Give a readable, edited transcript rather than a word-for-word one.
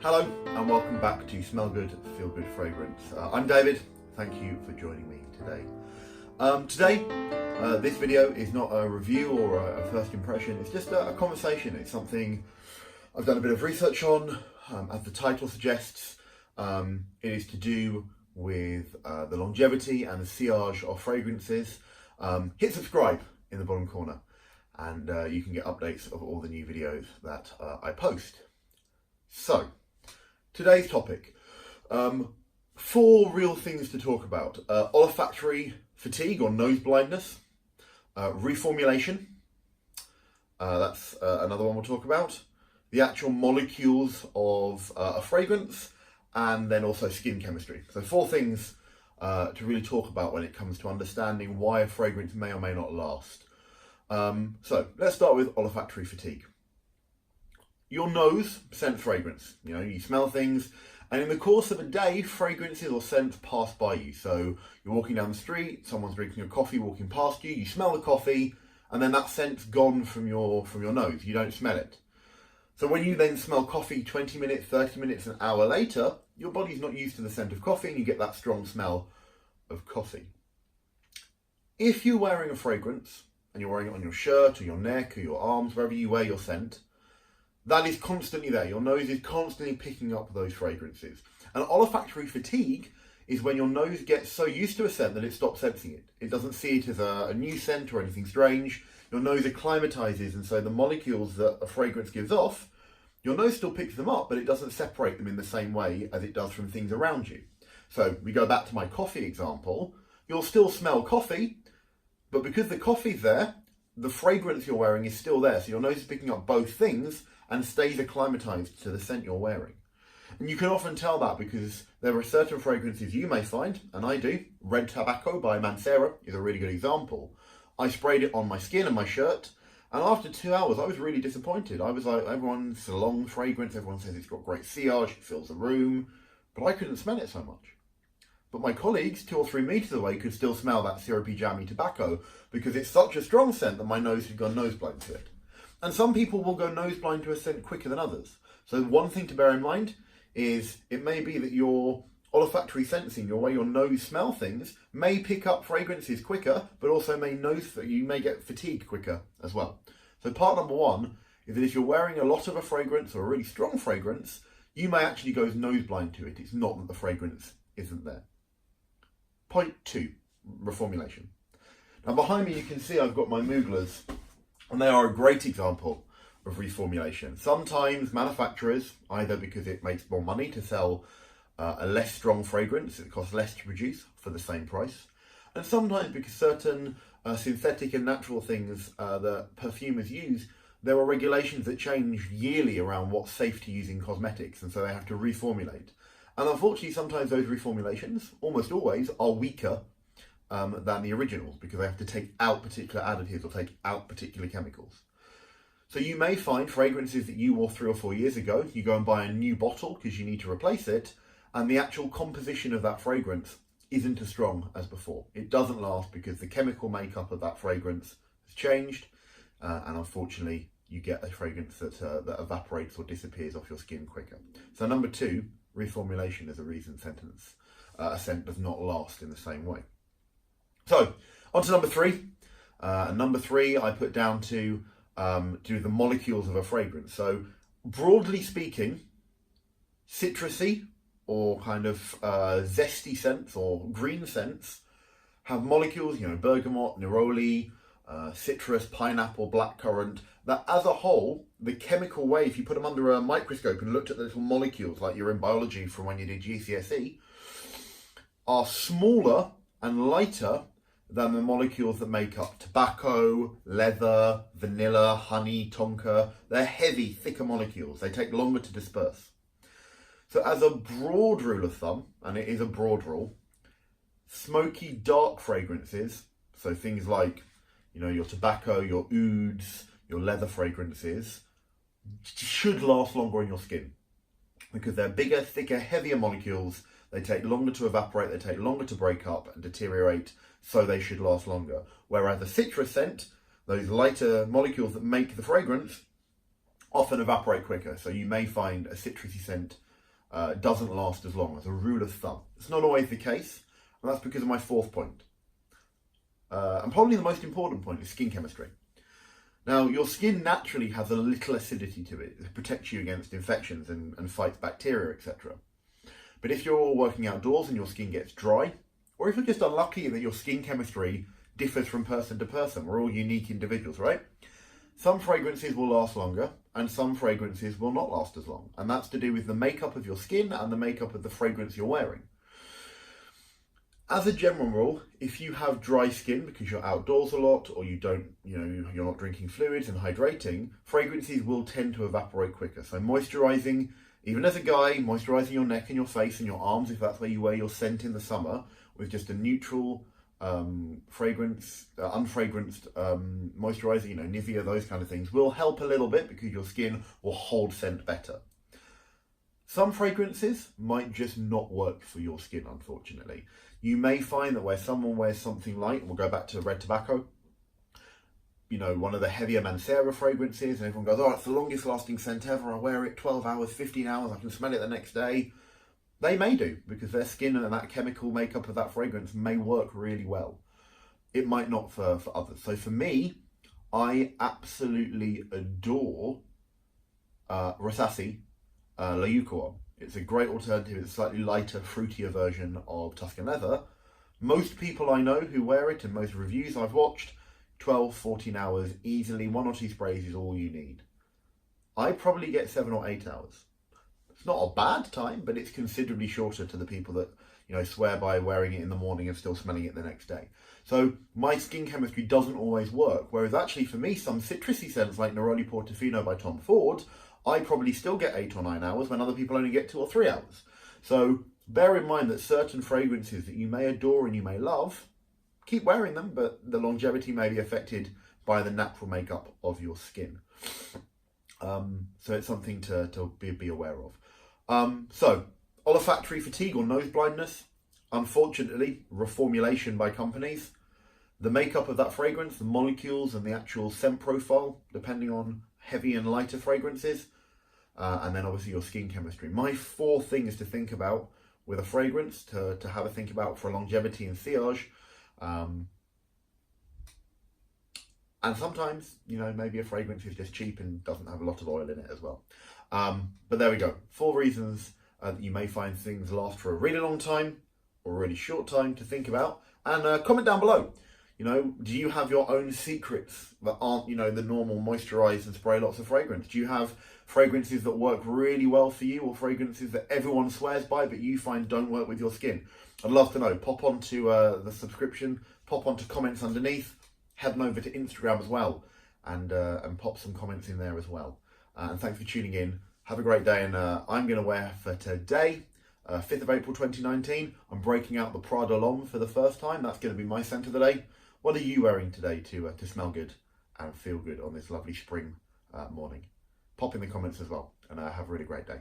Hello and welcome back to Smell Good, Feel Good Fragrance. I'm David, thank you for joining me today. This video is not a review or a first impression, it's just a conversation. It's something I've done a bit of research on, as the title suggests. It is to do with the longevity and the sillage of fragrances. Hit subscribe in the bottom corner and you can get updates of all the new videos that I post. So, today's topic, 4 real things to talk about. Olfactory fatigue or nose blindness, reformulation, that's another one we'll talk about, the actual molecules of a fragrance, and then also skin chemistry. So 4 things to really talk about when it comes to understanding why a fragrance may or may not last. So let's start with olfactory fatigue. Your nose scents fragrance. You smell things, and in the course of a day, fragrances or scents pass by you. So you're walking down the street, someone's drinking a coffee, walking past you, you smell the coffee, and then that scent's gone from your nose. You don't smell it. So when you then smell coffee 20 minutes, 30 minutes, an hour later, your body's not used to the scent of coffee, and you get that strong smell of coffee. If you're wearing a fragrance, and you're wearing it on your shirt or your neck or your arms, wherever you wear your scent, that is constantly there. Your nose is constantly picking up those fragrances. And olfactory fatigue is when your nose gets so used to a scent that it stops sensing it. It doesn't see it as a new scent or anything strange. Your nose acclimatizes, and so the molecules that a fragrance gives off, your nose still picks them up, but it doesn't separate them in the same way as it does from things around you. So we go back to my coffee example. You'll still smell coffee, but because the coffee's there, the fragrance you're wearing is still there. So your nose is picking up both things and stays acclimatized to the scent you're wearing. And you can often tell that because there are certain fragrances you may find, and I do. Red Tobacco by Mancera is a really good example. I sprayed it on my skin and my shirt, and after 2 hours I was really disappointed. I was like, everyone's a long fragrance, everyone says it's got great sillage, it fills the room, but I couldn't smell it so much. But my colleagues 2 or 3 meters away could still smell that syrupy, jammy tobacco because it's such a strong scent that my nose had gone nose blind to it. And some people will go nose blind to a scent quicker than others. So one thing to bear in mind is it may be that your olfactory sensing, your way your nose smell things, may pick up fragrances quicker, but also you may get fatigue quicker as well. So part number 1 is that if you're wearing a lot of a fragrance or a really strong fragrance, you may actually go nose blind to it. It's not that the fragrance isn't there. Point 2, reformulation. Now behind me you can see I've got my Muglers, and they are a great example of reformulation. Sometimes manufacturers, either because it makes more money to sell a less strong fragrance, it costs less to produce for the same price, and sometimes because certain synthetic and natural things that perfumers use, there are regulations that change yearly around what's safe to use in cosmetics, and so they have to reformulate. And unfortunately, sometimes those reformulations, almost always, are weaker than the originals because they have to take out particular additives or take out particular chemicals. So you may find fragrances that you wore 3 or 4 years ago, you go and buy a new bottle because you need to replace it, and the actual composition of that fragrance isn't as strong as before. It doesn't last because the chemical makeup of that fragrance has changed, and unfortunately you get a fragrance that evaporates or disappears off your skin quicker. So number 2, reformulation is a reason a scent does not last in the same way. So, on to number 3. Number 3 I put down to do the molecules of a fragrance. So, broadly speaking, citrusy or kind of zesty scents or green scents have molecules, bergamot, neroli, citrus, pineapple, blackcurrant, that as a whole, the chemical way, if you put them under a microscope and looked at the little molecules like you're in biology from when you did GCSE, are smaller and lighter than the molecules that make up tobacco, leather, vanilla, honey, tonka. They're heavy, thicker molecules. They take longer to disperse. So as a broad rule of thumb, and it is a broad rule, smoky, dark fragrances, so things like, your tobacco, your ouds, your leather fragrances, should last longer on your skin because they're bigger, thicker, heavier molecules. They take longer to evaporate, they take longer to break up and deteriorate, so they should last longer. Whereas a citrus scent, those lighter molecules that make the fragrance, often evaporate quicker. So you may find a citrusy scent doesn't last as long, as a rule of thumb. It's not always the case, and that's because of my fourth point. And probably the most important point is skin chemistry. Now, your skin naturally has a little acidity to it. It protects you against infections and fights bacteria, etc. But if you're working outdoors and your skin gets dry, or if you're just unlucky that your skin chemistry differs from person to person, we're all unique individuals, right? Some fragrances will last longer and some fragrances will not last as long. And that's to do with the makeup of your skin and the makeup of the fragrance you're wearing. As a general rule, if you have dry skin because you're outdoors a lot, or you're not drinking fluids and hydrating, fragrances will tend to evaporate quicker. So moisturizing, even as a guy, moisturizing your neck and your face and your arms, if that's where you wear your scent in the summer, with just a neutral fragrance, unfragranced moisturizer, Nivea, those kind of things, will help a little bit because your skin will hold scent better. Some fragrances might just not work for your skin, unfortunately. You may find that where someone wears something light, and we'll go back to red tobacco, one of the heavier Mancera fragrances, and everyone goes, oh, it's the longest lasting scent ever, I wear it 12 hours, 15 hours, I can smell it the next day. They may do, because their skin and that chemical makeup of that fragrance may work really well. It might not for others. So for me, I absolutely adore Rosassi Layuko. It's a great alternative. It's a slightly lighter, fruitier version of Tuscan leather. Most people I know who wear it, and most reviews I've watched, 12, 14 hours easily. 1 or 2 sprays is all you need. I probably get 7 or 8 hours. It's not a bad time, but it's considerably shorter to the people that swear by wearing it in the morning and still smelling it the next day. So my skin chemistry doesn't always work. Whereas actually for me, some citrusy scents like Neroli Portofino by Tom Ford, I probably still get 8 or 9 hours when other people only get 2 or 3 hours. So bear in mind that certain fragrances that you may adore and you may love, keep wearing them, but the longevity may be affected by the natural makeup of your skin. So it's something to be aware of. So olfactory fatigue or nose blindness, unfortunately, reformulation by companies. The makeup of that fragrance, the molecules and the actual scent profile, depending on heavy and lighter fragrances, and then obviously your skin chemistry. My 4 things to think about with a fragrance, to have a think about for longevity and sillage. And sometimes, maybe a fragrance is just cheap and doesn't have a lot of oil in it as well. But there we go. 4 reasons that you may find things last for a really long time or a really short time to think about. And comment down below. Do you have your own secrets that aren't, the normal moisturize and spray lots of fragrance? Do you have fragrances that work really well for you, or fragrances that everyone swears by but you find don't work with your skin? I'd love to know. Pop onto the subscription, pop onto comments underneath, head on over to Instagram as well, and pop some comments in there as well. And thanks for tuning in. Have a great day, and I'm going to wear for today, 5th of April 2019, I'm breaking out the Prada L'Homme for the first time. That's going to be my scent of the day. What are you wearing today to smell good and feel good on this lovely spring morning? Pop in the comments as well, and have a really great day.